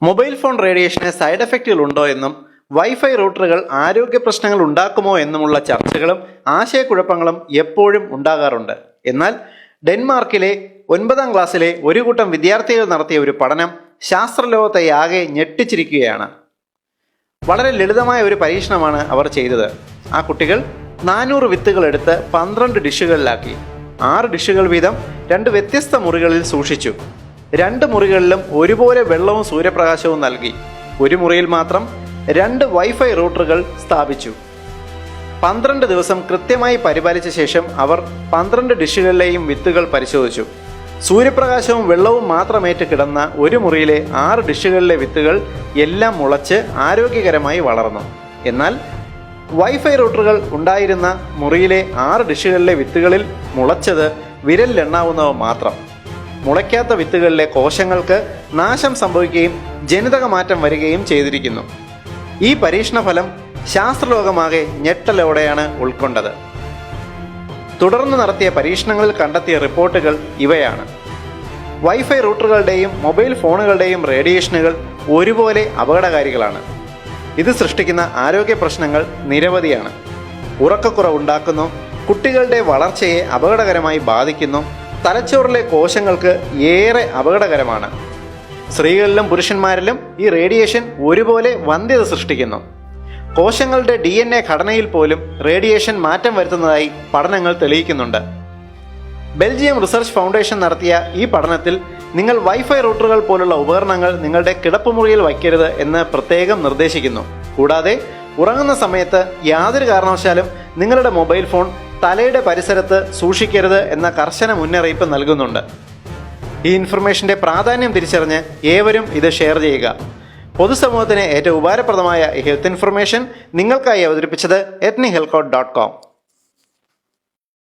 Mobile phone റേഡിയേഷന് side എഫക്റ്റുകൾ ഉണ്ടോ എന്നും wifi റൂട്ടറുകൾ ആരോഗ്യ പ്രശ്നങ്ങൾ ഉണ്ടാക്കുമോ എന്നുമുള്ള ചർച്ചകളും ആശയക്കുഴപ്പങ്ങളും എപ്പോഴും ഉണ്ടാകാറുണ്ട്. എന്നാൽ ഡെൻമാർക്കിലെ 9ാം ക്ലാസ്സിലെ ഒരു കൂട്ടം വിദ്യാർത്ഥികൾ നടത്തിയ ഒരു പഠനം ശാസ്ത്രലോകത്തെ ആകെ ഞെട്ടിച്ചിരിക്കുകയാണ്. വളരെ ലളിതമായ ഒരു പരീക്ഷണമാണ് അവർ ചെയ്തത്. ആ കുട്ടികൾ 400 വിത്തുകൾ എടുത്ത് 12 ഡിഷുകളിലാക്കി. 6 ഡിഷുകൾ വീതം 2 വ്യത്യസ്ത മുറികളിൽ സൂക്ഷിച്ചു. 2 മുറികളിലും ഒരുപോലെ വെള്ളവും സൂര്യപ്രകാശവും നൽകി. ഒരു മുറിയിൽ മാത്രം 2 വൈഫൈ റൂട്ടറുകൾ സ്ഥാപിച്ചു. 12 ദിവസം കൃത്യമായി പരിപാലിച്ച ശേഷം അവർ 12 ഡിഷുകളിലെയും വിത്തുകൾ പരിശോധിച്ചു. സൂര്യപ്രകാശവും വെള്ളവും മാത്രമേറ്റ് കിടന്ന ഒരു മുറിയിലെ 6 ഡിഷുകളിലെ വിത്തുകൾ എല്ലാം മുളച്ച് ആരോഗ്യകരമായി വളർന്നു. എന്നാൽ വൈഫൈ റൂട്ടറുകൾ ഉണ്ടായിരുന്ന മുറിയിലെ 6 ഡിഷുകളിലെ വിത്തുകളിൽ മുളച്ചത് വിരലിലെണ്ണാവുന്നവ മാത്രം. മുളയ്ക്കാത്ത വിത്തുകളിലെ കോശങ്ങൾക്ക് നാശം സംഭവിക്കുകയും ജനിതക മാറ്റം വരികയും ചെയ്തിരിക്കുന്നു. ഈ പരീക്ഷണ ഫലം ശാസ്ത്രലോകമാകെ ഞെട്ടലോടെയാണ് ഉൾക്കൊണ്ടത്. തുടർന്ന് നടത്തിയ പരീക്ഷണങ്ങളിൽ കണ്ടെത്തിയ റിപ്പോർട്ടുകൾ ഇവയാണ്. വൈഫൈ റൂട്ടറുകളുടെയും മൊബൈൽ ഫോണുകളുടെയും റേഡിയേഷനുകൾ ഒരുപോലെ അപകടകാരികളാണ്. ഇത് സൃഷ്ടിക്കുന്ന ആരോഗ്യ പ്രശ്നങ്ങൾ നിരവധിയാണ്. ഉറക്കക്കുറവുണ്ടാക്കുന്നു, കുട്ടികളുടെ വളർച്ചയെ അപകടകരമായി ബാധിക്കുന്നു, തലച്ചോറിലെ കോശങ്ങൾക്ക് ഏറെ അപകടകരമാണ്. സ്ത്രീകളിലും പുരുഷന്മാരിലും ഈ റേഡിയേഷൻ ഒരുപോലെ വന്ധ്യത സൃഷ്ടിക്കുന്നു. കോശങ്ങളുടെ DNA ഘടനയിൽ പോലും റേഡിയേഷൻ മാറ്റം വരുത്തുന്നതായി പഠനങ്ങൾ തെളിയിക്കുന്നുണ്ട്. ബെൽജിയം റിസർച്ച് ഫൗണ്ടേഷൻ നടത്തിയ ഈ പഠനത്തിൽ നിങ്ങൾ വൈഫൈ റൂട്ടറുകൾ പോലുള്ള ഉപകരണങ്ങൾ നിങ്ങളുടെ കിടപ്പുമുറിയിൽ വയ്ക്കരുത് എന്ന് പ്രത്യേകം നിർദ്ദേശിക്കുന്നു. കൂടാതെ ഉറങ്ങുന്ന സമയത്ത് യാതൊരു കാരണവശാലും നിങ്ങളുടെ മൊബൈൽ ഫോൺ തലയുടെ പരിസരത്ത് സൂക്ഷിക്കരുത് എന്ന കർശന മുന്നറിയിപ്പ് നൽകുന്നുണ്ട്. ഈ ഇൻഫർമേഷന്റെ പ്രാധാന്യം തിരിച്ചറിഞ്ഞ് ഏവരും ഇത് ഷെയർ ചെയ്യുക. പൊതുസമൂഹത്തിന് ഏറ്റവും ഉപകാരപ്രദമായ ഹെൽത്ത് ഇൻഫർമേഷൻ നിങ്ങൾക്കായി അവതരിപ്പിച്ചത് etnihealthcode.com.